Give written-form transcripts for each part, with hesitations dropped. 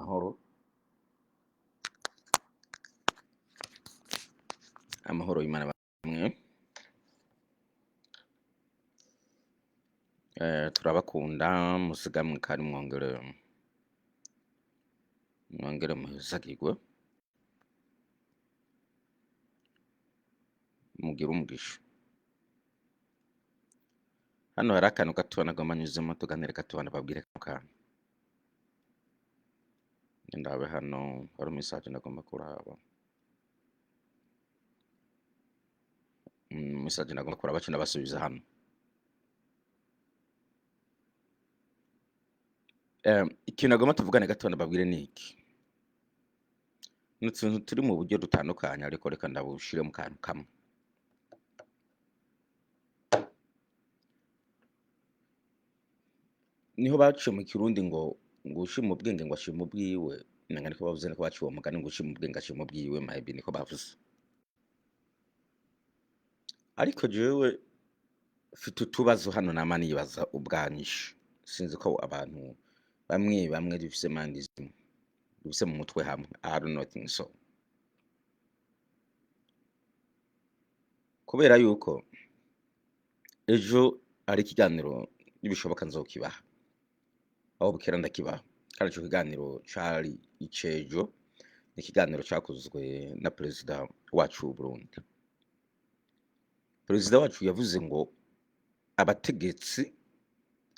amahoro amahoro y'Imana bamwe turabakunda musigamwe kandi mwongere muhezagirwe mugire umugisha. Hano hari akantu gatoya nagomba nyuzemo tuganire gatoya nababwire kantu. Ndabe hano hari message nagomba kuraba. Message nagomba kuraba cyane basubiza hano. Ikintu nagomba tuvugane gatoya nababwire niki. N'utuntu turi mu buryo dutandukanye ariko reka ndabushire mu kantu kamwe. Niho baciye mu Kirundi ngo ushima ubwenge ngo ashima ubwiwe, niko bavuze niko baciye uwo mugani ngo ushima ubwenge ashima ubwiwe, maybe niko bavuze. Ariko jewe mfite utubazo hano nama nibaza ubwanyishe. Sinzi ko abantu bamwe dufise mandism dufise mu mutwe hamwe. I don't know think so. Kubera yuko ejo ari ikiganiro nibishoboka nzokibaha. Aho bukera ndakibaha. Kandi ico kiganiro cari icejo, ni ikiganiro cakozwe na perezida wacu w'u Burundi. Perezida wacu yavuze ngo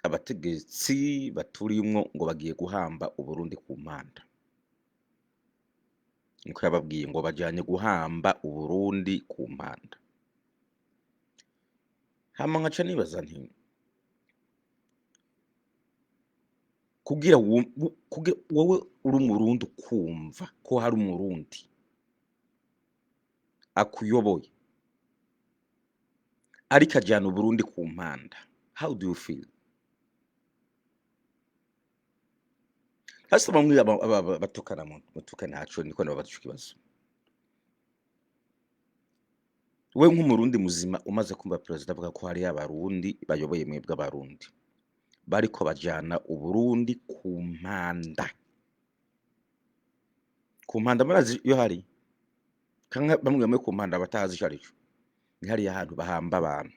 abategetsi baturimwo ngo bagiye guhamba Uburundi ku mpanda. Niko yababwiye ngo bajanye guhamba Uburundi ku mpanda. Hama nkaca nibaza nti kugira wowe uri umurundi kumva ko hari umurundi akuyoboye ariko ajyana Uburundi ku mpanda, how do you feel? Hasa bamwe batukana haco niko nababaza ikibazo. We nk'umurundi muzima umaze kumva perezida avuga ko hari abarundi bayoboye mwebwe abarundi bariko bajana Uburundi ku mpanda. Ku mpanda murazi yo hari kanka bamwe ku mpanda batazi cyarico. Ni hari ahantu bahamba abantu.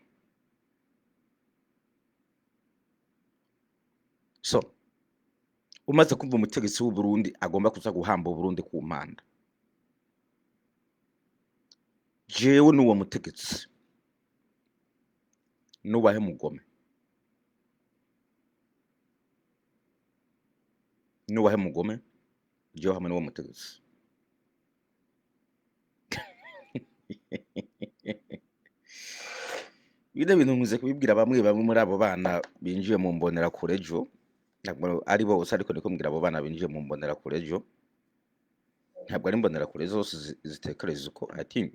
So umaze kumva umutegetsi w'u Burundi agomba kuza guhamba Uburundi ku mpanda. Jewe n'uwo mutegetsi nubahe mugome. Nubahe mugome jewe hamwe n'uwo mutegetsi. Bide bintu nkuze kubibwira bamwe muri abo bana binjiye mu mbonera kure ejo. Ntabwo ari bose ariko niko mbwira abo bana binjiye mu mbonera kure ejo. Ntabwo ari mbonera kure zose zitekereza uko I think.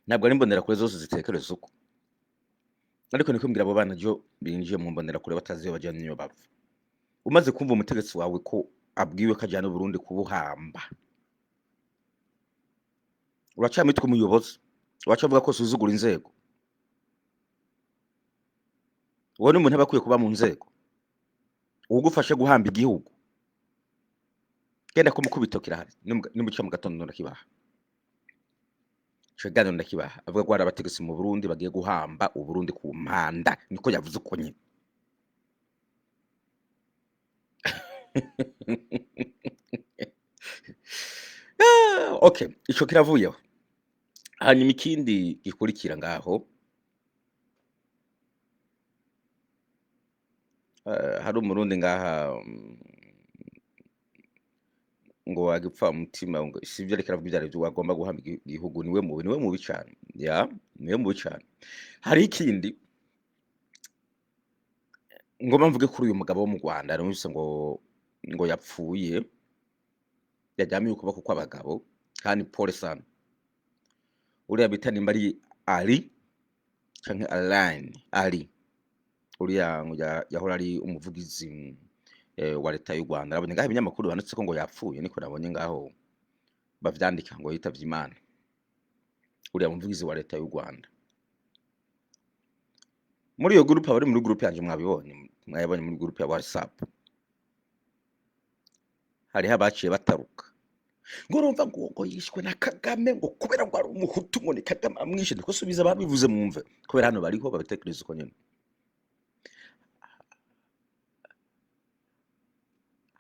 Ntabwo ari mbonera kure zose zitekereza uko. Ariko niko mbwira abo bana jo binjiye mu mbonera kure batazi bajyanye niyo bapfa. Umaze kumva umutegetsi wawe ko abwiwe ko ajyana Burundi kubuhamba, uracamitwe umuyobozi, uracavuga ko suzugura inzego. Wowe n'umuntu abakwiye kuba mu nzego ugufashe guhamba igihugu, genda kumukubito kirahari nimuca mu gatondo ndakibaha. Shegano ndakibaha avuga ko hari abategetsi mu Burundi bagiye guhamba Uburundi ku mpanda, niko yavuze uko nyine. Okay, ico kiravuyeho. Hanyuma ikindi gikurikira ngaho, hari umurundi ngaha ngo wagipfa mutima ngo sivyo rekera kubyara byo wagomba guhamba igihugu niwe mubi cyane. Niwe mubi cyane. Hari ikindi ngoma mvuge kuri uyu mugabo wo mu Rwanda arumvise ngo yapfuye yajyamiye ukuboko kw'abagabo kandi pole sana. Uriya bita nimba ari Ali canke Ali uriya yahora ari umuvugizi wa leta y'u Rwanda. Abone ngaho ibinyamakuru banditse ko ngo yapfuye, niko nabonye ngaho bavyandika ngo yitavye Imana. Uriya umuvugizi wa leta y'u Rwanda muri iyo group abari muri group yanje mwabibonye mwayabonye muri groupe ya WhatsApp, hariho abaciye bataruka ngo urumva ngo yishwe na Kagame ngo kubera ngo ari umuhutu ngo ni Kagame amwishe. Niko subiza babivuze mwumve, kubera hano bariho babitekereza uko nyene.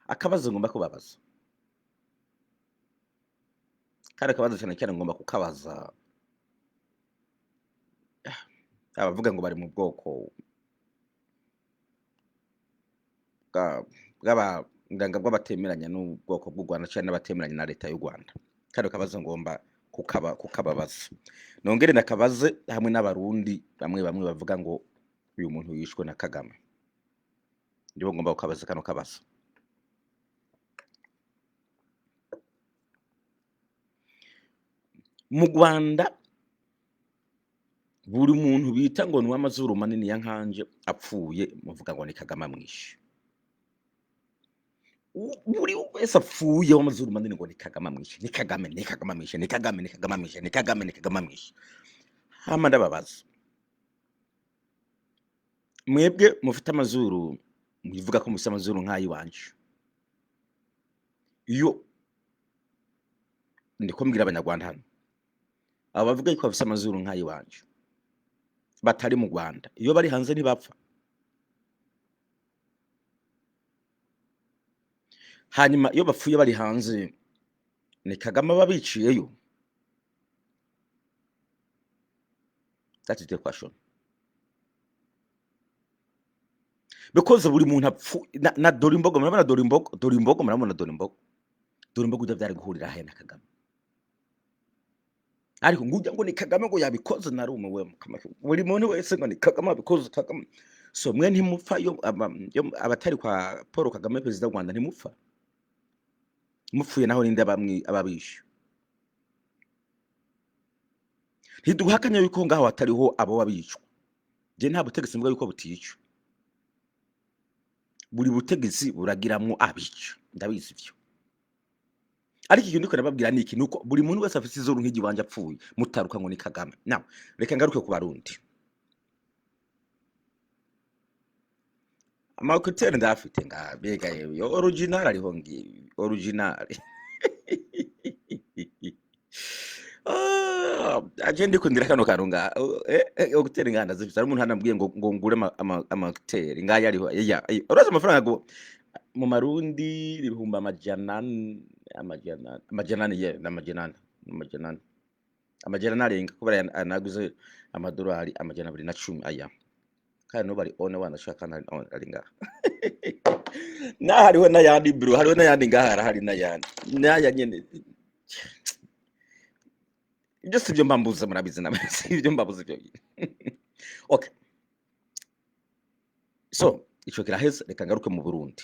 Akabazo ngomba kubabaza, kandi akabazo cyane cyane ngomba kukabaza abavuga ngo bari mu bwoko bw'abanganga bw'abatemeranya n'ubwoko bw'u Rwanda cyane n'abatemeranya na leta y'u Rwanda. Kandi akabazo ngomba kukababaza, nongere nakabaze hamwe n'abarundi bamwe bamwe bavuga ngo uyu muntu yishwe na Kagame. Ndibo ngomba kukabaza kano kabazo. Mu Rwanda buri muntu bita ngo ni w'amazuru manini ya nkanje apfuye muvuga ngo ni Kagame amwishe. Buri wese apfuye w'amazuru manini ngo ni Kagame amwishe, ni Kagame, ni Kagame amwishe, ni Kagame, ni Kagame amwishe, ni Kagame, ni Kagame amwishe. Hama ndababaza, mwebwe mufite amazuru mwivuga ko mufite amazuru nk'ayiwanje, iyo ndiko mbwira abanyarwanda hano aba bavuga ko bafite amazuru nk'ayiwanje batari mu Rwanda, iyo bari hanze ntibapfa. Hanyuma iyo bapfuye bari hanze ni Kagame babiciyeyo. That is the question. Because buri muntu apfu na Dorimbogo, murabona Dorimbogo murabona Dorimbogo ujya byari guhurira he na Kagame, ariko ngujya ngo ni Kagame ngo yabikoze na rume we buri muntu wese ngo ni Kagame abikoze Kagame. So mwe ntimupfa yo abatari kwa Paul Kagame president w'u Rwanda ntimupfa, mupfuye naho ninde ababishe. Ntiduhakanya yuko ngaho atariho abo wabicwa. Je nta butegetsi mbwa yuko buticwa, buri butegetsi buragiramwo abica, ndabizi ivyo. Ariko ikintu ndiko nababwira ni iki, nuko buri muntu wese afite izuru nk'igibanje apfuye mutaruka ngo ni Kagame. Now reka ngaruke ku Barundi. Amakutere ndafite ngabega yo original ariho ngi original. Aje ndiko ndira kano karunga okutere nganda zifite umuntu hanambwiye ngo ngure amakutere ngaya ariho ya uraza amafaranga go mu Marundi ibihumbi amajana ye amajana arenga kubera anaguze amadolari amajana 210 aya, kandi no bari one wanashaka ari ngaha. Na hariho n'ayandi bro, hariho n'ayandi ngaha, hari n'ayandi n'aya nyene. Ibyo sivyo mbambuza murabizi na ibyo mbabuze byo. Okay, so ico kiraheze. Reka ngaruke mu Burundi.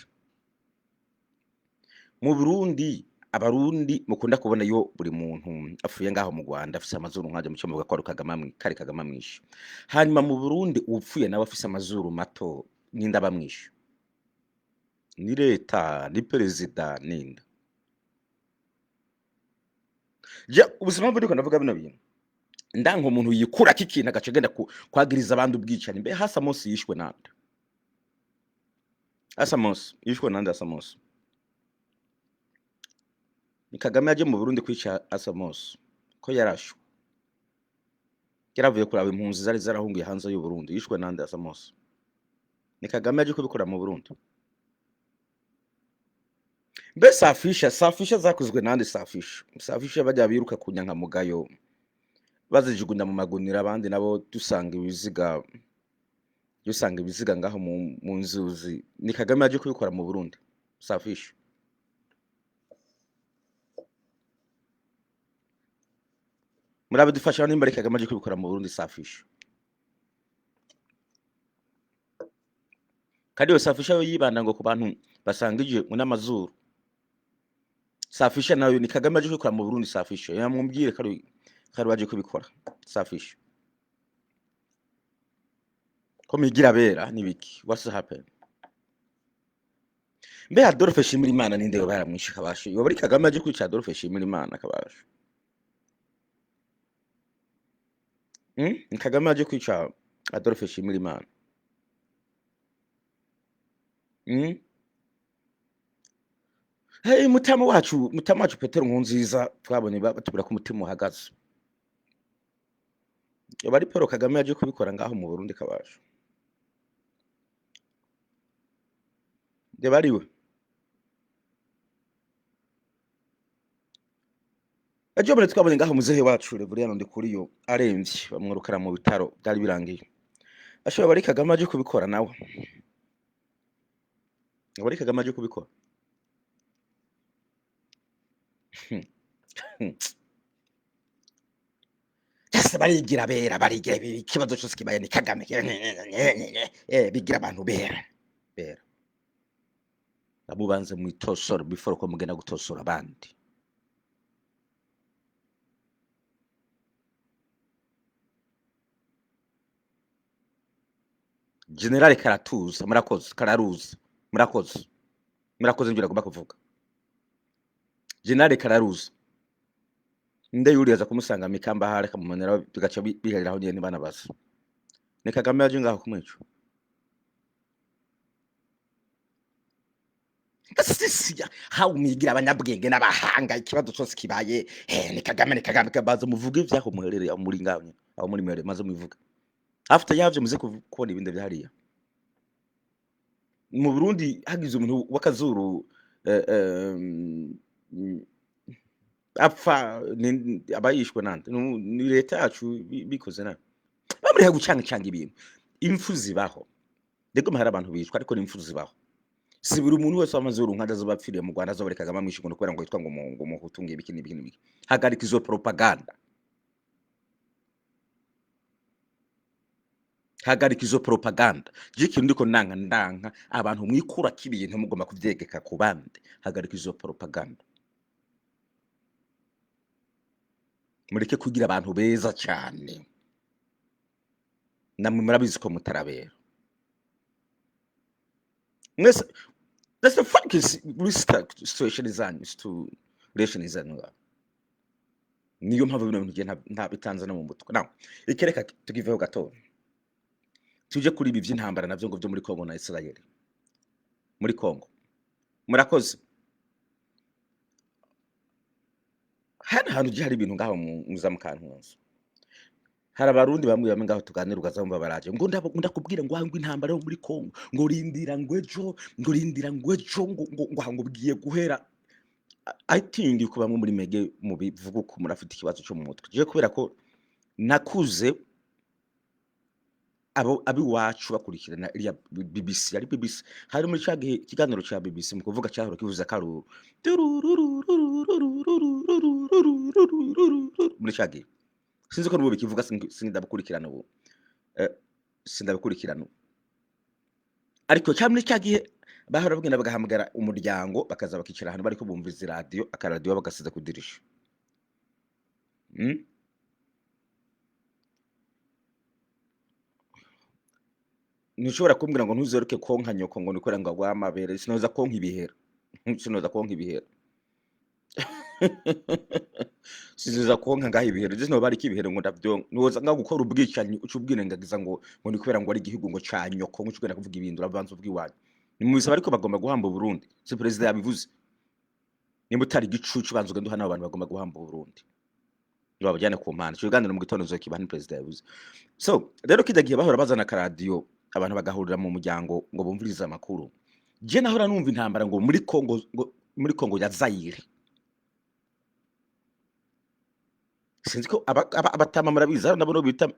Mu Burundi abarundi mukunda kubona yo buri muntu afuye ngaho mu Rwanda afise amazuru nkaje mu cyo ko Kagame kari Kagame amwishe. Hanyuma mu Burundi upfuye nawe afise amazuru mato ninda bamwishe, ni leta, ni perezida, ninda. Ja ubuzima bwo ndavuga bino bintu ndanko umuntu yikura kikintu agacegenda kwagiriza abandi ubwicane. Mbe Hasamos yishwe nande? Hasamos yishwe nande? Hasamos ni Kagame yaje mu Burundi kwica Hasamos ko yarashwe, yaravuye kuraba impunzi zari zarahungiye hanze y'u Burundi. Yishwe nande Hasamos? Ni Kagame yaje kubikora mu Burundi. Mbe Safisha zakuzwe nande? Safisha bajya biruka kunyanka mugayo bazijugunya mu magunira, abandi nabo dusanga ibiziga ngaho mu nzuzi. Ni Kagame yaje kubikora mu Burundi. Safisha murabe dufasha nimba ari Kagame yaje kubikora mu Burundi. Safisha kandi yo Safisha yo yibanda ngo ku bantu basangije n'amazuru. Safisha nayo ni Kagame yaje kubikora mu Burundi. Safisha yamwumvire kari waje kubikora. Safisha ko migira bera nibiki, what's happened? Mbe Adolphe Nshimirimana ninde yo baramwishe kabashe? Yo bari Kagame yaje kwica Adolphe Nshimirimana kabashe? Ni Kagame yaje kwica Adolphe Nshimirimana. Mm. Hey, mutama wacu Petero Nkurunziza twabonye batubwira ko umutima uhagaze. Yoba ari Paul Kagame yaje kubikora ngaho mu Burundi kabasha. Yoba ari we. Ejo bundi twabonye ngaho muzehe wacu Reverien Ndikuriyo aremvye bamwirukana mu bitaro byari birangiye. Ashobora ari Kagame aje kubikora nawe. Yoba ari Kagame aje kubikora. Yase barigira bera barigira ikibazo cyose kibaye ni Kagame bigira abantu bera abubanze mu itosoro before ko mugenda gutosora abandi. General Karatuza murakoze ngira agomba kuvuga. General Kararuza nde yuri aza kumusanga mikamba hare kamumonera bigaca bihereraho nyene bana basa. Ni Kagame yaje ngaho kumwica. Sisiya how migira abanyabwenge n'abahanga ikibazo cyose kibaye ni Kagame kabaza muvuge ivyaho muherereye muri ngaho aho muri mere maze muvuga. After yavye muze kubona ibindi byahariya. Mu Burundi hagize umuntu wakazuru apfa abayishwe nande ni leta yacu bikoze na bamuri gucanga ibintu impfu zibaho ndego mahara abantu bishwa ariko impfu zibaho si buri umuntu wese wamazuru nkanda zo bapfiriye mu Rwanda zo bareka gamamwishe ngo kwera ngo yitwa ngo muhutunge ibiki n'ibiki hagarika izo propaganda je kintu ndiko ndanka abantu mwikura kibintu mugomba kuvyegeka ku bande hagarika izo propaganda mureke kugira abantu beza cyane namwe murabizi ko mutarabera mwese that's the fuck is restart situation izanyu niyo mpamvu bino bintu nta bitanze no mu mutwe now ikereka tugiveho gato tuje kuri ibi by'intambara navyo ngo byo muri Kongo na Israel muri Kongo murakoze hantu hari ibintu ngaho muzamukantunze hari abarundi bamwe ngaho tuganira ugazamba baraje ngo ndakubwira ngo hangwe intambara yo muri Kongo ngo rindira ngo ejo ngo bigiye guhera. I think yuko bamwe muri mege mu bivuga uko murafite ikibazo cyo mu mutwe je kubera ko nakuze abi wacu bakurikirana iriya BBC ari BBC hari muri cyagihe ikiganiro cya BBC mu kuvuga cyahoro kivuza karuru muri cyagihe sinzi ko nubu bikivuga sindabukurikirana ubu sindabukurikirana ariko cyamwe cyagihe bahora bagenda bagahamagara umuryango bakaza bakicara ahantu bariko bumviza radio akaradiyo bagasiza kudirisha nishobora kumbwira ngo ntuzeruke konka nyoko ngo nikora ngo agwamabere sinoza konka ibihera siziza konka ngaho ibihera je sinobari kibihera ngo ndavyo noza nga gukora ubwicanyi ucubwirengagiza ngo nikubera ngo ari igihugu ngo ca nyoko ucugenda kuvuga ibintu urabanza ubwiwanyu ni mu bisaba ariko bagomba guhamba Burundi si president yabivuze nimba utari gicucu banzuga ndo hano abantu bagomba guhamba Burundi babajyane ku mpande cyo ganira mu gitondo zo kibani president yabivuze so rero kidagiye bahora bazana karadiyo abantu bagahurira mu muryango ngo bumvirize amakuru je nahora numva intambara ngo muri Kongo ya Zaire sinzi ko abatama murabiza nabo bita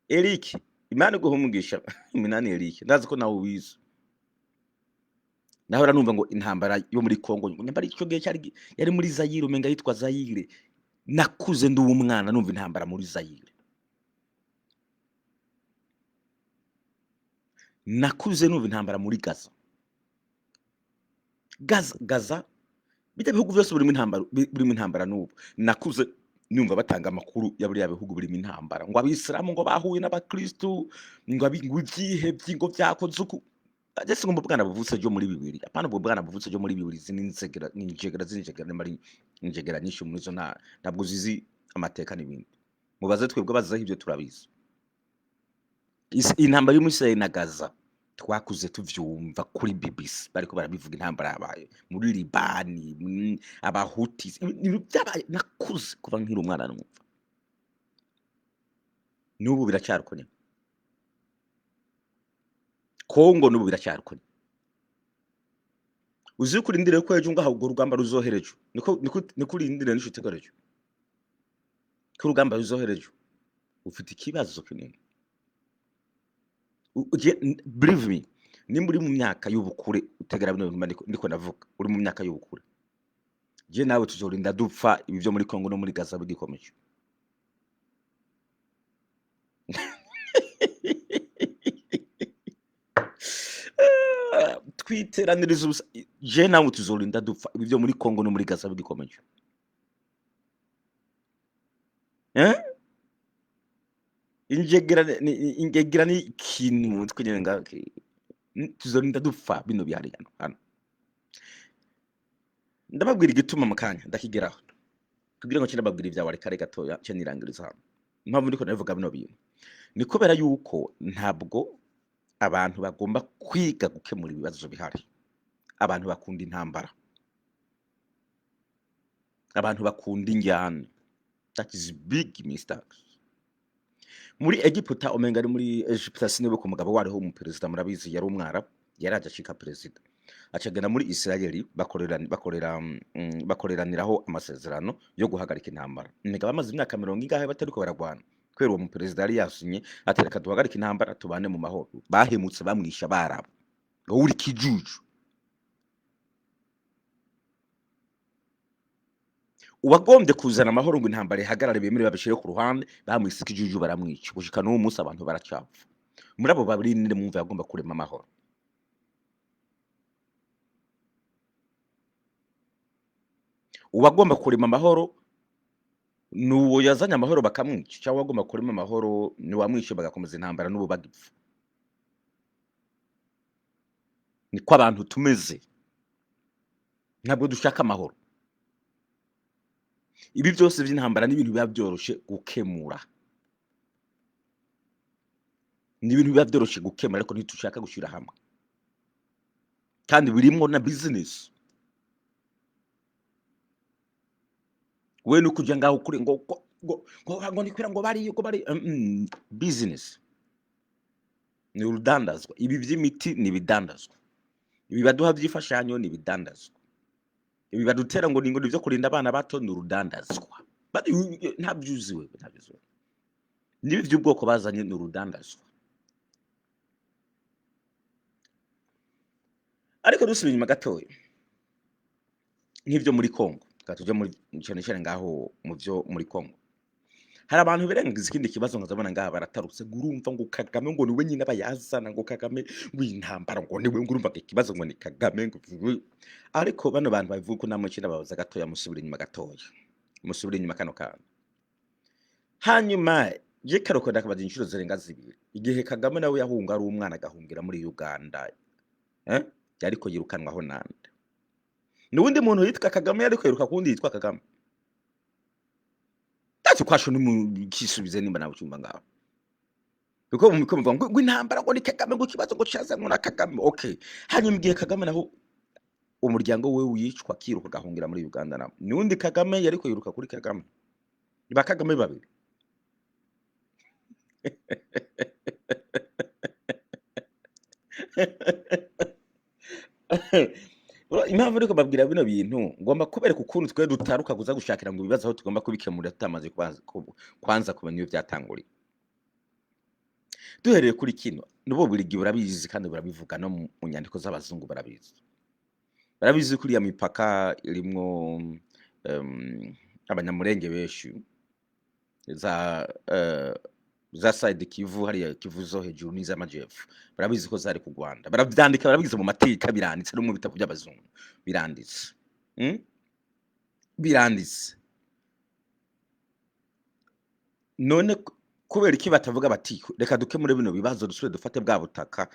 Eric Imana guhumugisha Minani Eric ndazi ko nawe ubizi nahora numva ngo intambara yo muri Kongo nyamba ico gihe yari muri Zaire umenga yitwa Zaire nakuze ndi umwana numva intambara muri Zaire nakuze numva intambara muri Gaza bita bihugu byose buri mu intambara n'ubu nakuze numva batanga amakuru ya buri bihugu buri mu intambara ngo abisilamu ngo bahuye n'abakristo ngo igihe byingo byakoze uko agese ngo bwana buvutse ryo muri bibiri apana bwo bwana buvutse ryo muri bibiri zinjegera mari njegera nyinshi muri zo ntabwo zizi amateka n'ibindi mubaze twebwe bazaho ibyo turabizi intambara yo muri Israel na Gaza twakuze tuvyumva kuri BBC bariko barabivuga intambara yabaye muri Libani, abahuti ibintu byabaye nakuze kuva nkiri umwana numva n'ubu biracyariko nyene Kongo n'ubu biracyariko nyene uzi kurindire ko ejo ngaho urwo rugamba ruzoherejo niko urindire n'isho utegereje ko urugamba ruzoherejo ufite ikibazo kinini believe me nimba uri mu myaka y'ubukure utegera bino bintu ndiko navuga uri mu myaka y'ubukure je nawe tuzorinda dupfa ibi byo muri Kongo no muri Gaza bigikomeje twiteraniriza je nawe tuzorinda dupfa ibi byo muri Kongo no muri Gaza bigikomeje ingegera ni ikintu twigene ngake tuzorinda dupfa bino bihari hano ndababwira igituma mukanya ndakigeraho kugira ngo kinababwira ibyawe kare gatoya cyo nirangiriza hano impamvu ndiko navuga bino bintu ni kubera yuko ntabwo abantu bagomba kwiga gukemura ibibazo bihari abantu bakunda intambara abantu bakunda injyana that is big mistake muri Egiputa omenga ari muri Egiputa sinebe ko mugabo wariho umuperezida murabizi yari umwara yaraje ashika perezida acagana muri Israeli bakoreraniraho amasezerano yo guhagarika intambara nigaba amaze imyaka 40 ingahe batariko baragwana kwera uwo muperezida yari yasunye atereka duhagarika intambara tubane mu mahoro bahemutse bamwisha barabo uri kijuju uwagombye kuzana amahoro ngo intambara ihagarare bemere babishire ku ruhande bamwise ikijuju baramwica gushika n'uwo munsi abantu baracapfa muri abo babiri nire mumva yagomba kurema amahoro uwagomba kurema amahoro nuwo yazanya amahoro bakamwica cyangwa wagomba kurema amahoro ni wamwishe bagakomeza intambara n'ubu bagipfa niko abantu tumeze ntabwo dushaka amahoro ibi byose by'intambara n'ibintu biba byoroshe gukemura n'ibintu biba byoroshe gukemura ariko ntitushaka gushira hamwe kandi birimwo na business we nukuja ngaho kuri ngo ndikwira ngo bari business ni urudandazwa ibi by'imiti ni bidandazwa ibi baduha byifashanyo ni bidandazwa ibi badutera ngo ningo nivyo kurinda abana bato ni urudandazwa ntabyuziwe nibi by'ubwoko bazanye ni urudandazwa ariko dusubira inyuma gatoya nk'ivyo muri Kongo tuje muri cyane ngaho mu byo muri Kongo hari abantu birengiza ikindi kibazo nkazabona ngaha baratarutse gurumva ngo Kagame ngo niwe nyine abayazana ngo Kagame w'intambara ngo niwe ngurumva ikibazo ngo ni Kagame ngo ariko bano bantu bavuga ko namwe kira babaza gatoya musubira inyuma gatoya musubira inyuma kano kana hanyuma je karoko ndakabaza inshuro zirenga zibiri igihe Kagame nawe yahunga ari umwana agahungira muri Uganda yariko yirukanwaho nande nuwundi muntu yitwa Kagame yariko yiruka kundi yitwa Kagame tati kwasho ni kisubize nimba nawe cyumba ngaho biko mubikomva ngo intambara ngo ni Kagame ngo kibazo ngo cyaza ngo na Kagame okay hanyuma igihe Kagame naho umuryango we wicwa kiruka gahungira muri Uganda na nuwundi Kagame yariko yiruka kuri Kagame ba Kagame babiri impamvu ariko babwira bino bintu ngomba kubereka ukuntu twe dutaruka kuza gushakira ngo ibibazo aho tugomba kubikemura tutamaze kwanza kumenya iyo byatanguriye duhereye kuri kino nubo burigi burabizi kandi burabivuga no mu nyandiko z'abazungu barabizi kuri ya mipaka irimwo abanyamurenge benshi za side Kivu hari Kivu zo hejuru niza majepfu barabizi ko zari ku Rwanda baravyandika barabigize mu mateka biranditse no mu bitabo by'abazungu biranditse biranditse none kubera iki batavuga bati reka dukemure bino bibazo dusubire dufate bwa butaka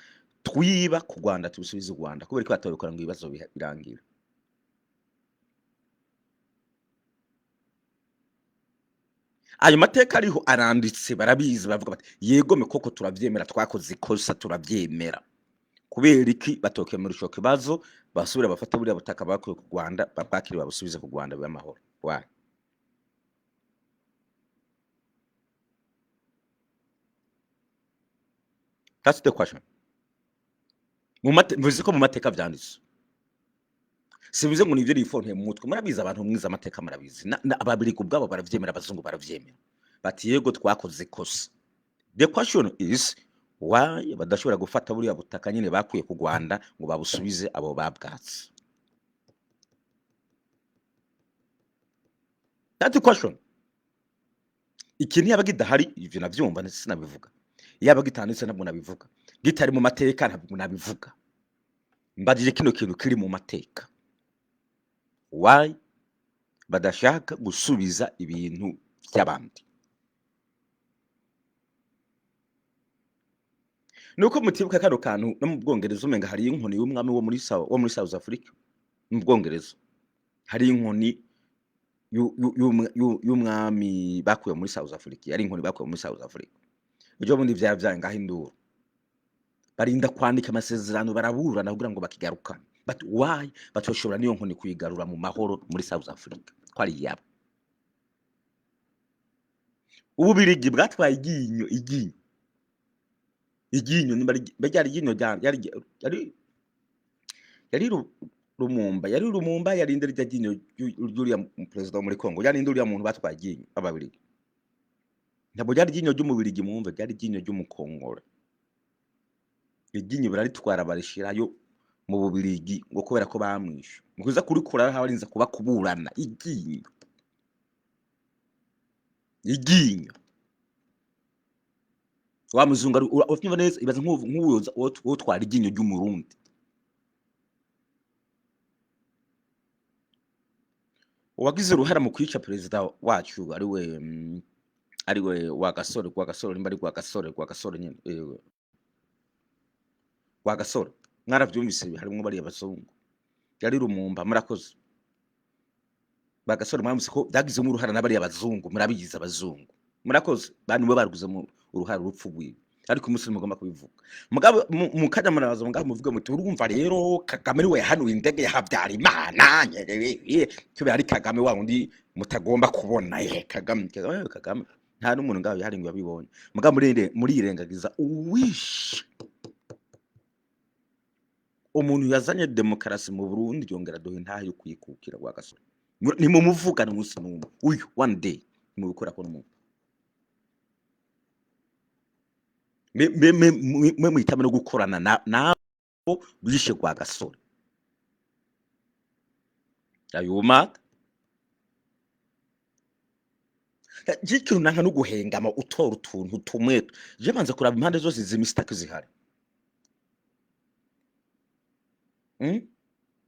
twiba ku Rwanda tubisubize u Rwanda kubera iki batabikora ngo ibibazo birangira ayo mateka ariho aranditse barabizi bavuga bati yego mekoko turavyemera twakoze ikosa turavyemera kubera iki batokemura ico kibazo basubira bafate buriya butaka bakuye ku Rwanda babwakire babusubize ku Rwanda b'amahoro why that's the question muzi ko mu mateka vyanditse sibize ngo nivyo rifonteye mu mutwe murabizi abantu mwiza amateka murabizi ababirigi ubwabo baravyemera abazungu baravyemera bati yego twakoze kosa the question is why badashobora gufata buriya butaka nyine bakuye ku Rwanda ngo babusubize abo babwatsi that's the question ikintu yabaga idahari ivyo navyumva ndetse nabivuga yabaga itanditse ntabwo nabivuga gitari mu mateka ntabwo nabivuga mbajije kino kintu kiri mu mateka why badashaka gusubiza ibintu by'abandi nuko mutibuka kano kantu no mu Bwongereza umenga hari inkoni y'umwami wo muri South Africa mu Bwongereza hari inkoni y'umwami bakuye muri South Africa yari inkoni bakuye muri South Africa ibyo bundi vyanga hindura barinda kwandika amasezerano baraburana kugira ngo bakigarukana but why batoshobora niyo nkoni kuyigarura mu mahoro muri South Africa kwari yabo ububirigi bwatwaye iginyo nimbari ginyo yari rumumba yarinde rya ginyo y'uriya president muri Congo yarinde uriya muntu batwaye iginyo ababirigi ntabwo ryari ginyo ry'umubirigi mwumve ryari ginyo ry'umukongore iginyo bararitwara barishirayo mu bubirigi ngo kubera ko bamwishe mukuza kurikura habarinza kuba kuburana iginyo wa muzungu ufite neza ibaza nk'ubuyoza wotwara iginyo ry'umurundi wagize uruhara mu kwica president wacu ariwe Rwagasore nimbari Rwagasore nyene Rwagasore mwaravyumvise harimo bari abazungu yari rumumba murakoze Rwagasore mwamuse ko byagize mu ruhara n'abari abazungu murabigize abazungu murakoze bani bo baruguze mu uruhara rupfu rwiwe ariko umusiri mugomba kubivuga mugabo mukajya murabaza mugabo muvuga muti urumva rero Kagame we hanuye indege ya Habyarimana cyo ari Kagame wa undi mutagomba kubona Kagame nta n'umuntu ngaho yari ngo yabibonye mugabo muri irengagiza uwish umuntu yazanye demokarasi mu Burundi yongera dohe ntayo kwikukira Rwagasore ni mu muvugana umunsi n'umwe uyu one day mu bikora ko n'umuntu me muhitamo no gukorana nabo bishe Rwagasore ayuma jikiru nanka no guhengama utora utuntu tumwe je banza kuraba impande zose zimistake zihari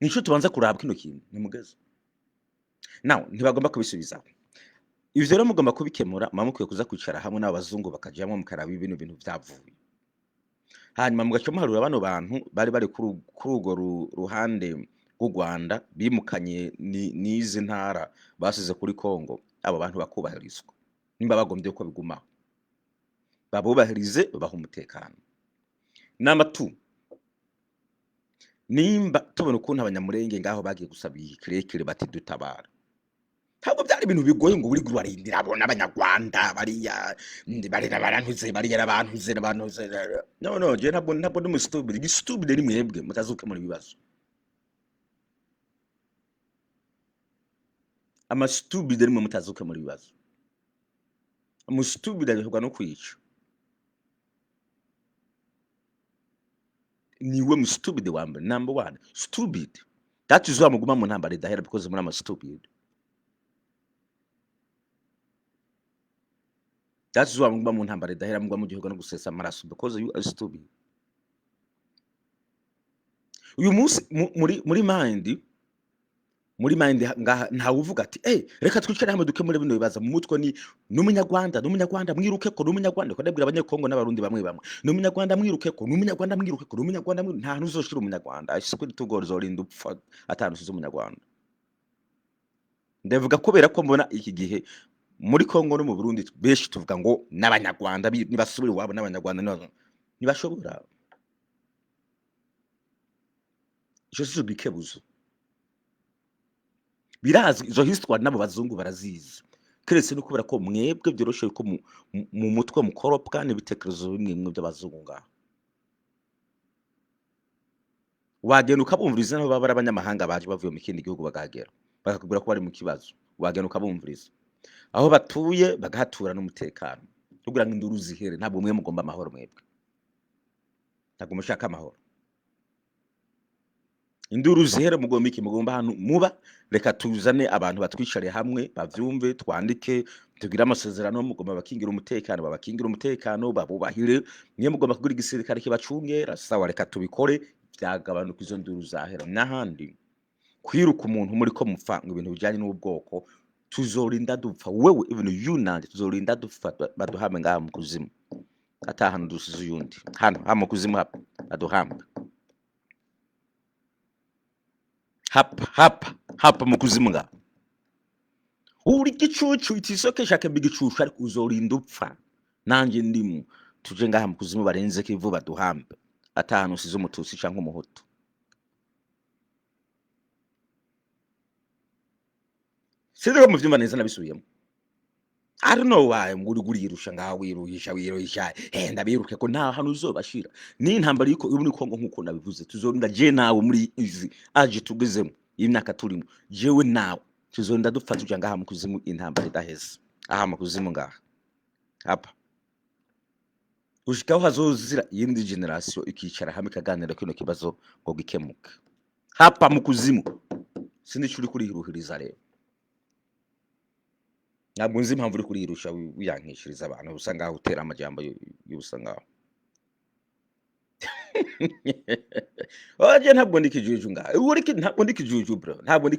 nico tubanza kuraba kino kintu nimugeze now ntibagomba kubisubiza ivyo rero mugomba kubikemura mamukwiye kuza kwicara hamwe n'abazungu bakajyamo mukaraba ibintu byavuye hanyuma mugaco muharura bano bantu bari kuri urwo ruhande rw'u Rwanda bimukanye n'izi ntara basize kuri Kongo abo bantu bakubahirizwa nimba bagombye ko bigumaho babubahirize babaha umutekano n'amatu nimba tubona ukuntu abanyamurenge ngaho bagiye gusaba ikirekire bati dutabara ntabwo byari ibintu bigoye ngo uri gurarindira abona abanyarwanda bari n'abantuze no je ntabwo ndi stupid ni mwebwe mutazuke muri bibazo ama stupid ni mutazuke muri bibazo mu stupid ahubwo no kwica niwe mu stupid wambe number 1 stupid that is why muguma mu ntambara idahera because muri ama stupid that's why muguma mu ntambara idahera mugwa mu gihugu no gusesa amaraso because you are stupid uyu munsi muri mind nta uvuga ati reka twicare hamwe dukemure bino bibaza mu mutwe ni n'umunyarwanda mwiruke ko n'umunyarwanda ko ndabwira abanyekongo n'abarundi bamwe n'umunyarwanda mwiruke ko nta nuzoshira umunyarwanda ashikwe tugozorinda upfa atanusize umunyarwanda ndavuga kubera ko mbona iki gihe muri Kongo no mu Burundi beshi tuvuga ngo n'abanyarwanda nibasubire wabo n'abanyarwanda nibashobora ico sico gikebuzo birazwi izo histoire n'abo bazungu barazizi keretse no kubera ko mwebwe vyoroshe ko mu mutwe mukoropwa n'ibitekerezo bimwe by'abazungu ngaho wagenda ukabumviriza nabo baba ari abanyamahanga baje bavuye mu kindi gihugu bakahagera bakakubwira ko bari mu kibazo wagenda ukabumviriza aho batuye bagahatura n'umutekano kugira ngo induru zihere ntabwo mwe mugomba amahoro mwebwe ntabwo mushaka amahoro induru zihere mugomba iki mugomba hano muba reka tuzane abantu batwicare hamwe bavyumve twandike tugira amasezerano mugomba bakingira umutekano babubahire mwe mugomba kugira igisirikare kibacungera sawa reka tubikore byagabanuka izo nduru zahera n'ahandi kwiruka umuntu muri ko mupfa ngo ibintu bijanye n'ubwoko tuzorinda dupfa wewe even yunandi tuzorinda dupfa baduhame ngaha mu kuzimu atahana dusize uyundi hano mu kuzimu baduhamba hapa mu kuzimu ngaha uri gicucu itisokesha ke bigicucu ariko uzorinda upfa nanje ndimu tuje ngaha mu kuzimu barenze kivu baduhambe atahana usize umututsi canke umuhutu Sindiko mu vyumva neza nabisubiyemo I don't know why nguri yirusha ngaho wiruhisha ndabiruke ko nta hano uzobashira ni intambara yuko ubu niko nkuko nabivuze tuzorinda je nawe muri izi aje tugezemo imyaka turimo jewe nawe tuzorinda dupfa tuja ngaha mu kuzimu intambara idaheze aha mu kuzimu ngaha hapa ushikaho hazozira yindi generation ikicara hamwe kaganira kino kibazo ngo gikemuke hapa mu kuzimu sindi curi kuri hiruhiriza rero ntabwo nzi impamvu uri kurirusha wiyankishiriza abantu usanga aho utera amajambo y'ubusangaho oje ntabwo ndikijuju ngaho uri ntabwo ndikijuju bro ntabwo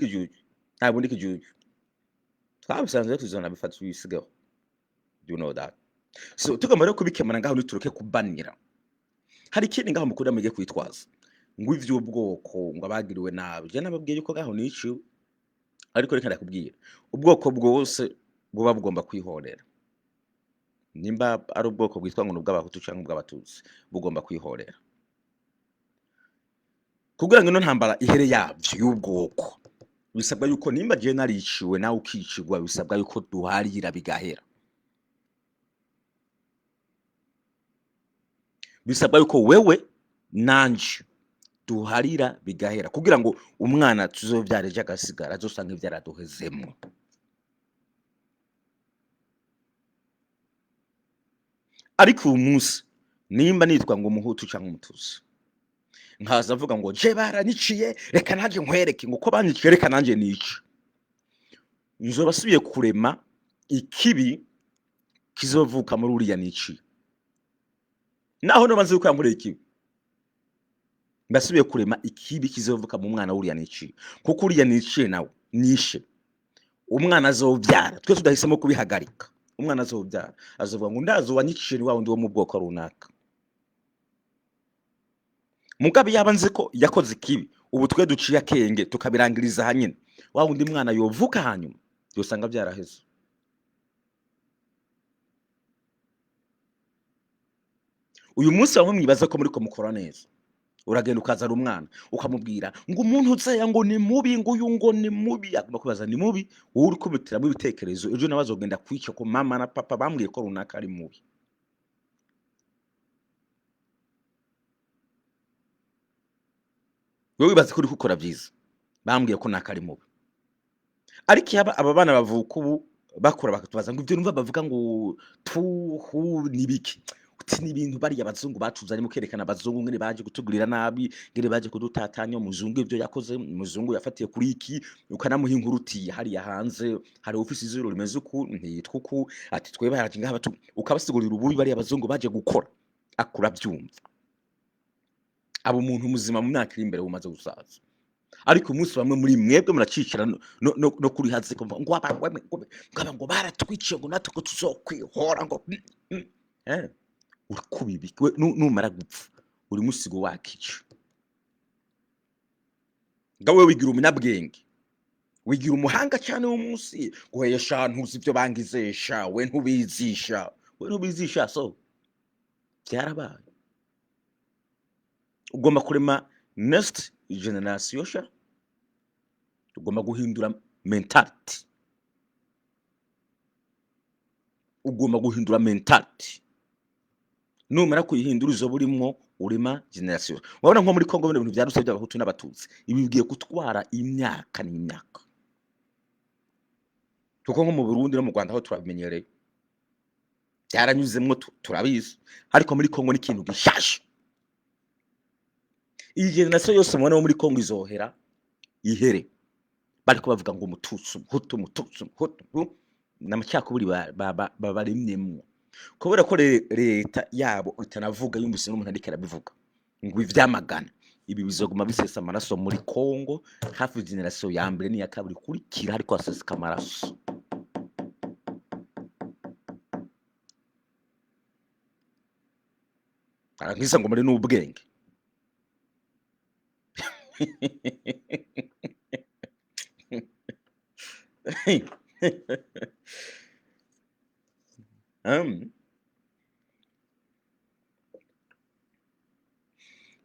ndikijuju twabisanzwe tuzona bifata wisigaho you know that so tugamara kubikemana ngaho nituruke kubanira hari ikindi ngaho mukunda mujye kwitwaza ngo ivy'ubwoko ngo abagiriwe nabi je nababwiye yuko ngaho nici ariko reka ndakubwira ubwoko bwose buba bugomba kwihorera nimba ari ubwoko bwitwa ngo n'ubw'abahutu cyangwa ubw'abatutsi bugomba kwihorera kugira ngo ino ntambara ihere yavyo y'ubwoko bisabwa yuko nimba je nariciwe nawe ukicigwa bisabwa yuko duharira bigahera bisabwa yuko wewe nanje duharira bigahera kugira ngo umwana tuzovyareje agasigara azosanga ivyaraduhezemo ariko uyu munsi nimba nitwa ngo umuhutu cyangwa umututsi nkaza avuga ngo je baraniciye reka nanje nkwereke ngo ko banyiciye reka nanje nici nzoba subiye kurema ikibi kizovuka muri uriya nici naho no maze uko muri ikibi mbasubiye kurema ikibi kizovuka mu mwana w'uriya nici kuko uriya nici nawe nishe umwana azovyara twese tudahisemo kubihagarika umwana azovyara azovuga ngo ndazo wanyicishije wa wundi wo mu bwoko runaka mugabe yabanze ko yakoze ikibi ubu twe duciye akenge tukabirangiriza hanyine wa wundi mwana yovuka hanyuma yosanga byaraheze uyu munsi bamwe mwibaza ko muri ko mukora neza uragenda ukazara umwana ukamubwira ngo umuntu uzeya ngo ni mubi ngo uyu ngo ni mubi agomba kubaza ni mubi wowe uri kubitiramo ibitekerezo ejo nawe azogenda kwica ko mama na papa bambwiye ko runaka ari mubi wowe wibaza ko uri gukora byiza bambwiye ko naka ari mubi ariko aba bana bavuka ubu bakora bakatubaza ngo ibyo numva bavuga ngo tuhu nibiki ni ibintu bari abazungu batuzanye mu kerekana abazungu ngene baje kutugurira nabi ngene baje kudutatanya umuzungu ibyo yakoze umuzungu yafatiye kuri iki ukanamuha inkuru uti hari yahanze hari ofisi zero rimeze uku ntitwa uku ati tweba yaraje ngaha ukabasigurira ububi bari abazungu baje gukora akura byumva abo umuntu muzima mu myaka iri imbere bumaze gusaza ariko umunsi bamwe muri mwebwe muracicira no kuri hazi ngo abantu baratwiciye ngo natwe ko tuzokwihora ngo urikubibikwe numara gupfa uri musigo wakica ngawe wigira umunyabwenge wigira umuhanga cyane wo munsi guhesha ntuzi ibyo bangizesha we ntubizisha so byarabaye ugomba kurema next generation sha tugomba guhindura mentality, ugomba guhindura mentality, numara kuyihindura izo burimwo urima generation. Wabona nko muri Kongo bino bintu byaruse by'abahutu n'abatutsi, ibi bigiye gutwara imyaka n'imyaka, kuko nko mu Burundi no mu Rwanda aho turabimenyereye byaranyuzemwo turabizi, ariko muri Kongo ni ikintu gishasha. Iyi generation yose mubona wo muri Kongo izohera ihere bariko bavuga ngo umututsi umuhutu n'amacyakubiri barimyemwo, kubera ko leta yabo itanavuga yumvise n'umuntu ariko arabivuga ngo ivyamagana. Ibi bizoguma bisesa amaraso muri Kongo, hafi generation ya mbere n'iya kabiri kurikira ariko aseseka amaraso. Arangisa ngo muri n'ubwenge.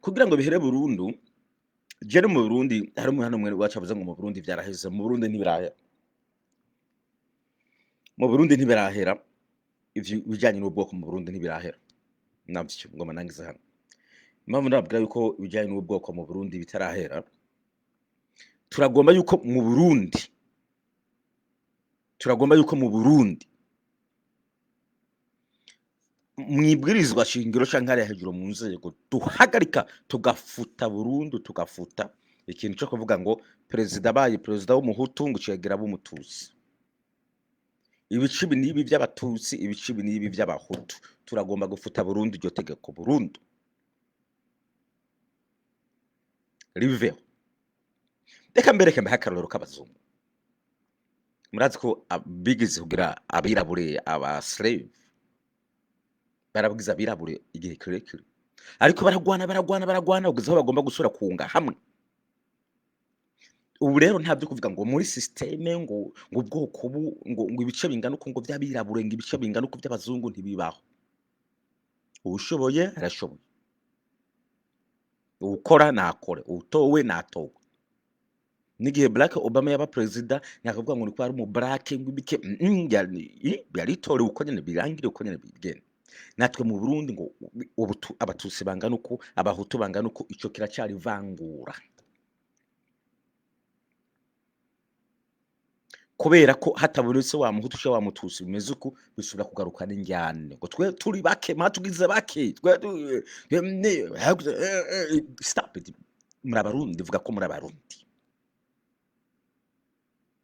Kugira ngo bihere burundu, jere mu Burundi hari umwana umwe wacu avuze ngo mu Burundi byaraheze. Mu Burundi ntibirahera, mu Burundi ntibirahera, ivyo bijanye n'ubwoko mu Burundi ntibirahera. Navyo ngoma nangize hano, impamvu ndababwira yuko ibijanye n'ubwoko mu Burundi bitarahera, turagomba yuko mu Burundi, turagomba yuko mu Burundi mwibwirizwa shingiro canke hariya hejuru mu nzego duhagarika tugafuta burundu, tugafuta ikintu cyo kuvuga ngo perezida abaye perezida w'umuhutu ngo ciyagira b'umututsi. Ibice ibi n'ibi by'abatutsi, ibice ibi n'ibi by'abahutu, turagomba gufuta burundu iryo tegeko burundu riveho. Reka mbereke mbahe akarorero k'abazungu. Murazi ko bigize kugira abirabure aba slave, barabugize abirabure igihe kirekire, ariko baragwana kugeza aho bagomba gusura kunga hamwe. Ubu rero ntabyo kuvuga ngo muri systeme ngo ubwoko ngo ibice bingana uko ngo by'abirabure ngo ibice bingana uko by'abazungu ntibibaho. Ubushoboye arashoboye, ukora nakore, utowe natowe. Nigihe Barack Obama yaba president nyakavuga ngo ni ko ari mu black ngibike yaritore uko nyene birangire uko nyene bigenda. Natwe mu Burundi ngo abatutsi bangana uko, abahutu bangana uko, ico kiracari vangura, kubera ko hatabonetse wa muhutu cyo wa mututsi bimeze uko bisubira kugaruka n'injyane ngo twe turi bake matugize bake stop it. Muri Abarundi vuga ko muri Abarundi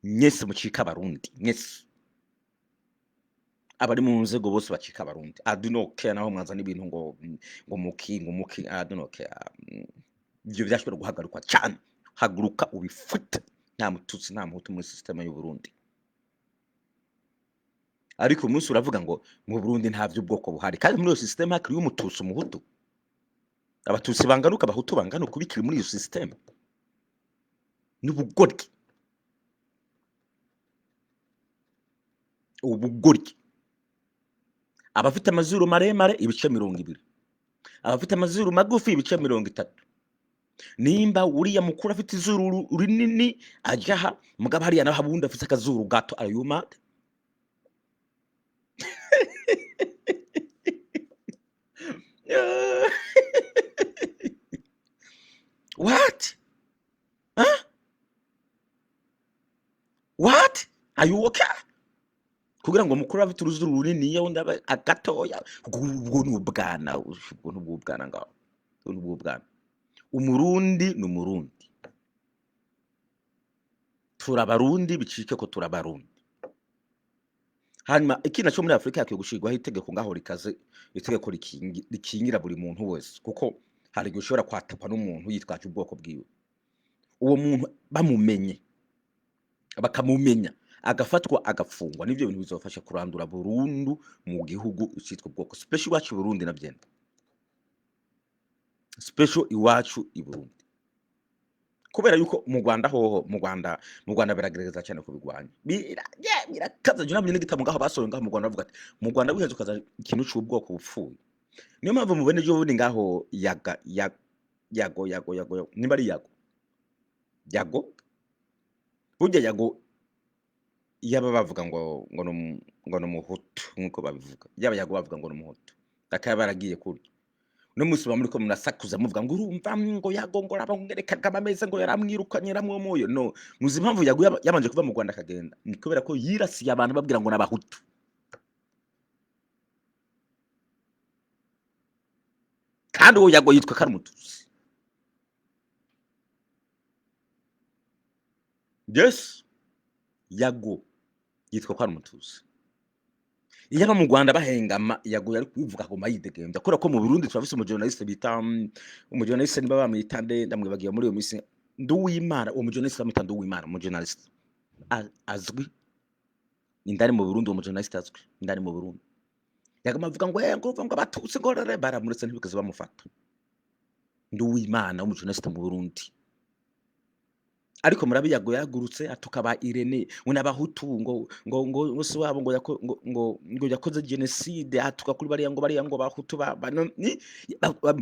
nyese mucika Abarundi, nyese abari mu nzego bose bacika Abarundi. I do not care naho mwanza n'ibintu ngo muki I do not care. Ibyo byashobora guhagarikwa cyane, haguruka ubifute. Nta mututsi nta muhutu muri system y'u Burundi. Ariko umunsi uravuga ngo mu Burundi nta by'ubwoko buhari, kandi muri iyo system hakiri y'umututsi umuhutu, abatutsi banganuka abahutu banganuka kubikira muri iyo system n'ubugoryi. Ubugoryi. Abafite amazuru maremare ibice 20, abafite amazuru magufi ibice 30. Nimba uriya mukuru afite izuru rinini ajaha mugabo hariya naho abundi afite akazuru gato, are you mad? What? Huh? What? Are you okay? Kugira ngo mukuru afite uruzuru runini yo ndaba agatoya, ubwo n'ubwana, ubwo n'ubwana ngaho, n'ubwana. Umurundi n'umurundi, turabarundi bicike ko turabarundi. Hanyuma ikina cyo muri Afrika yakwiye gushirwaho itegeko ngaho rikaze, itegeko rikingira buri muntu wese, kuko hari gushobora kwatakwa n'umuntu yitwaje ubwoko bwiwe. Uwo muntu bamumenye, bakamumenya, agafatwa agafungwa, nivyo bintu bizofasha kurandura burundu mu gihugu cyitwa ubwoko. Special wacu Burundi nabyenda, special iwacu i Burundi, kubera yuko mu Rwanda hoho mu Rwanda biragerageza cyane kubigwanya. Birakaza juna mwe n'igitabo ngaho basohoye ngaho mu Rwanda bavuga ati mu Rwanda bihezo kaza ikintu cy'ubwoko bupfuye. Niyo mpamvu mubene jo bundi ngaho Yago nimba ari Yago burya Yago yaba bavuga ngo n'umuhutu nkuko babivuga yaba Yago bavuga ngo n'umuhutu akaba baragiye kurya no musi bamuri ko munasakuza muvuga ngo urumva ngo Yago ngo arabongereka ameze ngo yaramwirukanye yaramwomoyo no muzi impamvu Yago yabanje kuva mu Rwanda akagenda ni kubera ko yirasiye abantu babwira ngo n'abahutu kandi uwo Yago yitwa Karumutusi yes Yago yitwa Karumutusi iyaba mu Rwanda bahengama Yago yari kwivuga ko mayidegembya kora ko mu Burundi turafise umujournaliste bita umujournaliste niba bamwita nde ndamwibagiye muri iyo misi Nduwimana uwo mujournaliste bamwita Nduwimana umujournaliste azwi indani mu Burundi uwo mujournaliste azwi indani mu Burundi yagama avuga ngo abatutsi ngo baramuretse ntibikaze bamufata Nduwimana umujournaliste mu Burundi ariko murabi Yago yagurutse atukaba Irene unabahutu ngo se wabo ngo yakoze genocide atuka kuri bariya ngo bahutu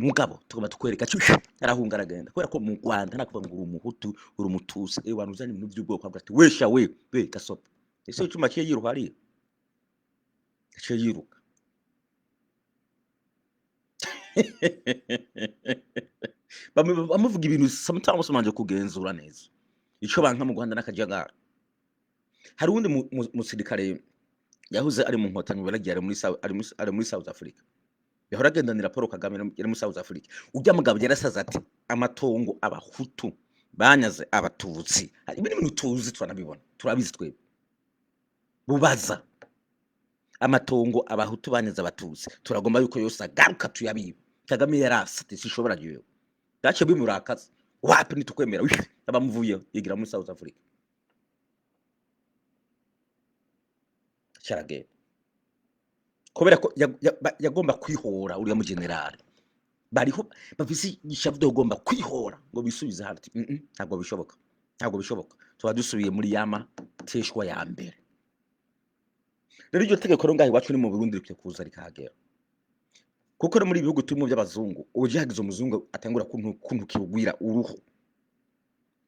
mugabo tugoma tukwereka arahunga aragenda kubera ko mu Rwanda nakuvuga ngo umuhutu uri umutusi abantu uzanye ibintu by'ubwoko bwati wesha we gasopa ese cyuma cye yiruka ari cye yiruka bamuvuga ibintu sometimes manje kugenzura neza ico banka mu Rwanda nakajagara hari undi musirikare yahuze ari mu nkotanyi baragiye ari muri South Africa yahora agendanira Paul Kagame yari muri South Africa ujya mugabo yarasaza ati amatongo abahutu banyaze abatutsi ibintu tuzi twanabibona turabizi twebwe bubaza amatongo abahutu banyaze abatutsi turagomba yuko yose agaruka tuyabiba Kagame yarasate sishobora giyo dace bimurakaza wapi nitukwemera abamuvuye yigira muri South Africa cyarage kubera ko yagomba kwihora uriya mu general bariho bafisi gishavdo ugomba kwihora ngo bisubize hati ntabwo bishoboka tuba dusubiye muri yama teshwa ya mbere rero iryo tegeko rongahe wacu ni mu Burundi rikwiye kuza rikahagera kuko muri ibihugu turimo by'abazungu uje hagize umuzungu atangura kuntu kirugwira uruhu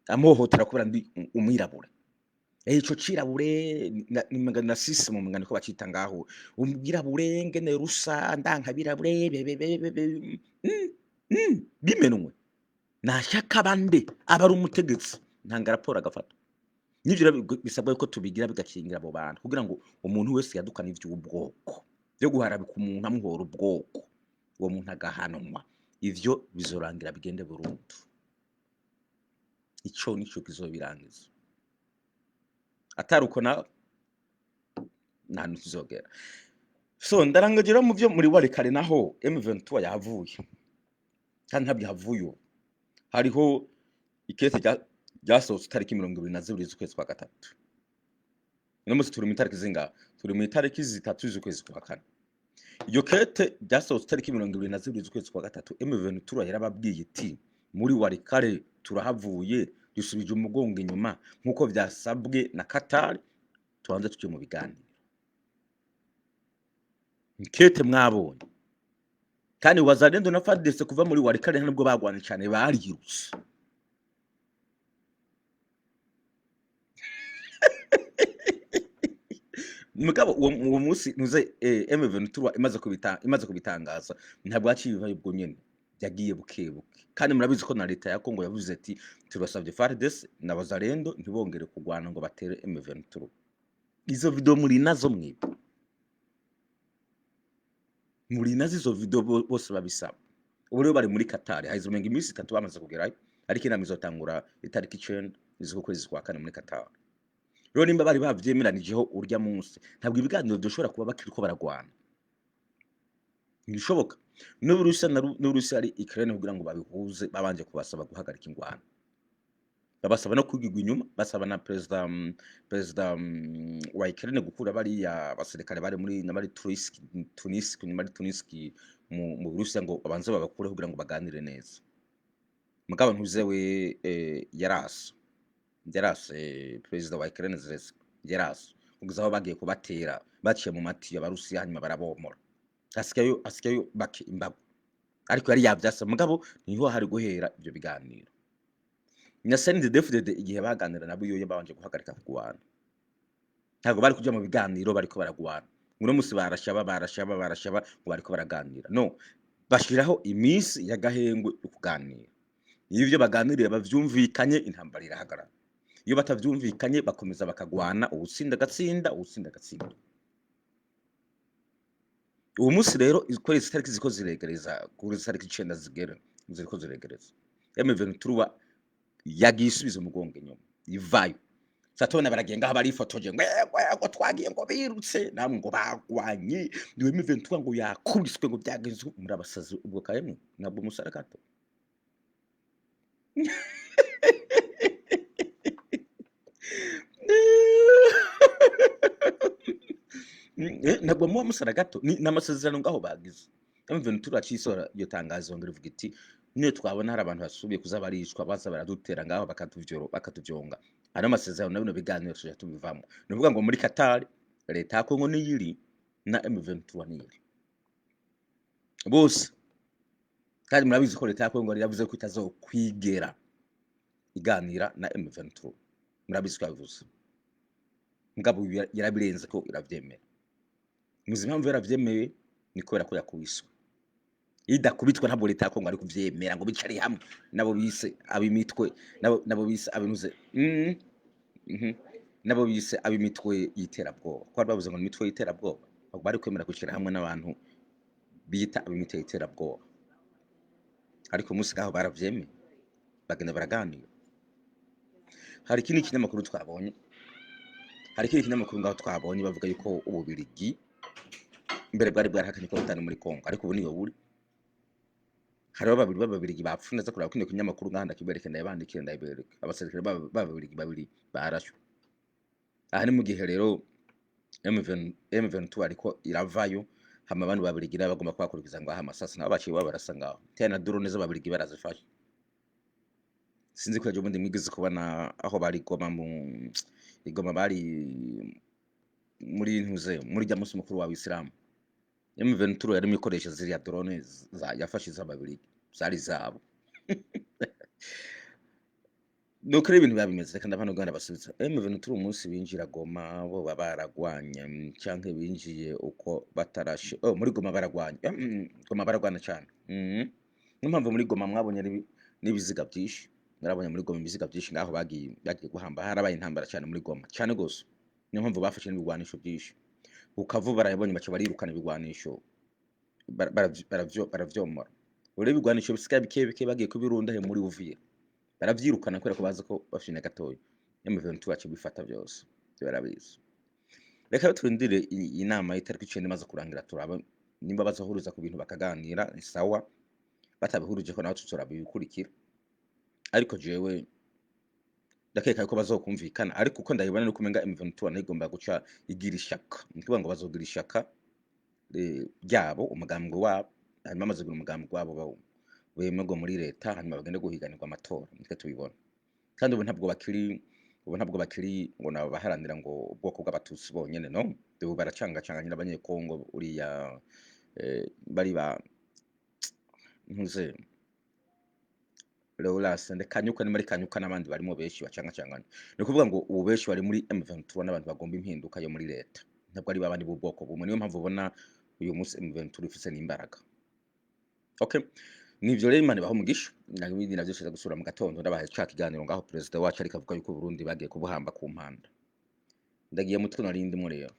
amohotera kubera ndi umwirabura ico cirabure na sisi mu ngani ko bacita ngaho umwirabure ngene rusa ndanka birabure bimenwe nashaka bande abari umutegetsi ntanga raporo agafata nivyo bisabwa ko tubigira bigakingira abo bantu kugira ngo umuntu wese yadukana ivy'ubwoko byo guharabika umuntu amuhora ubwoko uwo muntu agahanwa ivyo bizorangira bigende burundu ico nico kizobirangiza ataruko na nanu kizogera so ndarangagera mu byo muri warekare naho M23 yahavuye kandi ntabyo havuye hariho ikete ryasohotse tariki 22 z'ukwezi kwa gatatu no musi turi mu tariki zinga turi mu tariki zitatu z'ukwezi kwa kane iyo kete ryasohotse tariki 22 z'ukwezi kwa gatatu M23 yarababwiye iti muri warekare turahavuye dusubije umugongo inyuma nkuko byasabwe na Qatar tubanze tuje mu biganiro nkete mwabonye kandi wazarendo na FARDC kuva muri warekare ntabwo bagwana cyane barirutse mugabo uwo munsi nuze M23 imaze kubitangaza ntabwo aciye ubwo nyene yagiye bukebuke kandi murabizi ko na leta ya Kongo yavuze ati turasabye FARDC na Bazarendo ntibongere kugwana ngo batere M23 izo video muri nazo mwibe muri nazo izo video bose babisaba ubu rero bari muri Qatar hayizomenga iminsi 3 bamaze kugerayo ariko inama izotangura itariki 9 z'ukwezi kwa kane muri Qatar rero nimba bari bavyemeranijeho urya munsi ntabwo ibiganiro byoshobora kuba bakiri ko baragwana bishoboka n'Uburusiya ari Ukraine kugira ngo babihuze babanje kubasaba guhagarika ingwano babasaba no kwigirwa inyuma basaba na president wa Ukraine gukura bari ya basirikare bari muri nabari Tunisia mu Burusiya ngo abanze babakure kugira ngo baganire neza mugabo ntuzewe yarase president wa Ukraine yarase kugizaho bagiye kubatera baciye mu mati y'Abarusiya hanyuma barabomora asikayo bake imbago ariko yari yavyase mugabo niho hari guhera ivyo biganiro. Na CNDD-FDD igihe baganira nabo yoyo babanje guhagarika kugwana. Ntabwo bari kuja mu biganiro bariko baragwana. Uno musi barashaba ngo bariko baraganira. No, bashiraho imisi y'agahengwe yo kuganira. Iyo ivyo baganiriye bavyumvikanye intambara irahagarara. Iyo batavyumvikanye bakomeza bakagwana, uwutsinda agatsinda, uwutsinda agatsinda. Uwo musi rero ikwezi itariki ziko ziregereza, kuri itariki 9 zigera, ziriko ziregereza. M23 yagiye isubiza umugongo inyuma, ivayo. Satubona baragiye ngaho barifotoje ngo twagiye ngo birutse, namwe ngo bagwanye, niwe M23 ngo yakubiswe ngo byagenze muri abasazi ubwo kayemwe, nabwo musara gato. Ntabwo muba musara gato n'amasezerano ngaho bagize. M23 acisora iyo tangazo ngo rivuga iti niyo twabona hari abantu basubiye kuza barishwa baza baradutera ngaho bakatuvyonga. Ano masezerano nabino biganiro tuje tubivamo. Nuvuga ngo muri Qatar leta ya Kongo niyiri na M23 niyiri. Bose kandi murabizi ko leta ya Kongo yavuze ko itazokwigera iganira na M23. Murabizi ko yavuze. Ngabo yarabirenze ko iravyemera. Muzi impamvu yaravyemeye ni kubera ko yakubiswe. Idakubitwa ntabwo leta ya Kongo ari kuvyemera ngo bicari hamwe nabo bise abimitwe nabo bise abinuze nabo bise abimitwe yiterabwoba. Ko bavuze ngo imitwe yiterabwoba bari kwemera gushira hamwe n'abantu bita abimitwe yiterabwoba. Ariko musi gaho baravyemeye bagenda baraganira. Hari ikindi kinyamakuru twabonye ngaho twabonye bavuga yuko Ububirigi mbere bwari bwarahakanye ko butari muri Kongo, ariko ubu niyo buri. Hariho babirigi bapfu neza kuraba kino kinyamakuru ngahanda kibereke ndayibandikira ndayibereka. Abasirikare babirigi babiri barashwe. Aha ni mu gihe rero M23 ariko iravayo hama abantu babirigi bagomba kwakurikiza ngo aha amasasi nabo baciye barasa ngaho. Tena drone z'ababirigi barazifashe. Sinzi ko yaje ubundi mwigize kubona aho bari igoma bari muri ntuze muri jya musi mukuru wa Islam. M23 yari mikoresha ziriya drone yafashe z'ababirigi zari zabo. Nuko ibintu babimeze kandi abantu Uganda basubiza M23 umunsi binjira Goma bo baragwanya canke binjiye uko batarashe muri Goma baragwanya Goma baragwana cyane. N'impamvu muri Goma mwabonye n'ibiziga byinshi. Narabonye muri Goma ibiziga byinshi ngaho bagiye guhamba, harabaye intambara cyane muri Goma cyane gose. Niyo mpamvu bafashe n'ibigwanisho byinshi. Ukavu barayibonye bace barirukana ibigwanisho baravyomora. Ure ibigwanisho bisigaye bike bagiye kubirunda he muri Uvira. Baravyirukana kubera ko bazi ko bafite gatoya. M23 bace bifata byose. Barabizi. Reka turindire inama itariki 9 imaze kurangira turaba nimba bazahuruza ku bintu bakaganira ni sawa. Batabihuruje ko naho tuzораbikurikira. Ariko jewe ndakeka ko bazokumvikana, ariko uko ndayibona no kumenga M23 nigomba guca igira ishaka. Nikuvuga ngo bazogira ishaka ryabo umugambwe wabo, hanyuma amaze gugira umugambwe wabo bemego muri leta, hanyuma bagende guhiganirwa amatora. Nitwe tubibona. Kandi ubu ntabwo bakiri ngo nabo baharanira ngo ubwoko bw'abatutsi bonyene no. Ubu baracangacanganya n'abanyekongo uriya bari ba ntuze Leolas ndekanyuka ni muri kanyuka n'abandi barimo benshi bacangacanganya. Ni kuvuga ngo ubu benshi bari muri M23 n'abantu bagomba impinduka yo muri leta. Ntabwo ari babandi b'ubwoko bumwe. Niyo mpamvu ubona uyu munsi M23 ifise n'imbaraga. Okay. Nivyo rero Imana baho mugisha nabindi navyo shiza gusura mu gatondo ndabaye caka iganiro ngaho president wacu ariko avuga yuko Burundi bagiye kubuhamba ku mpanda. Ndagiye mutwe narindi mu rero.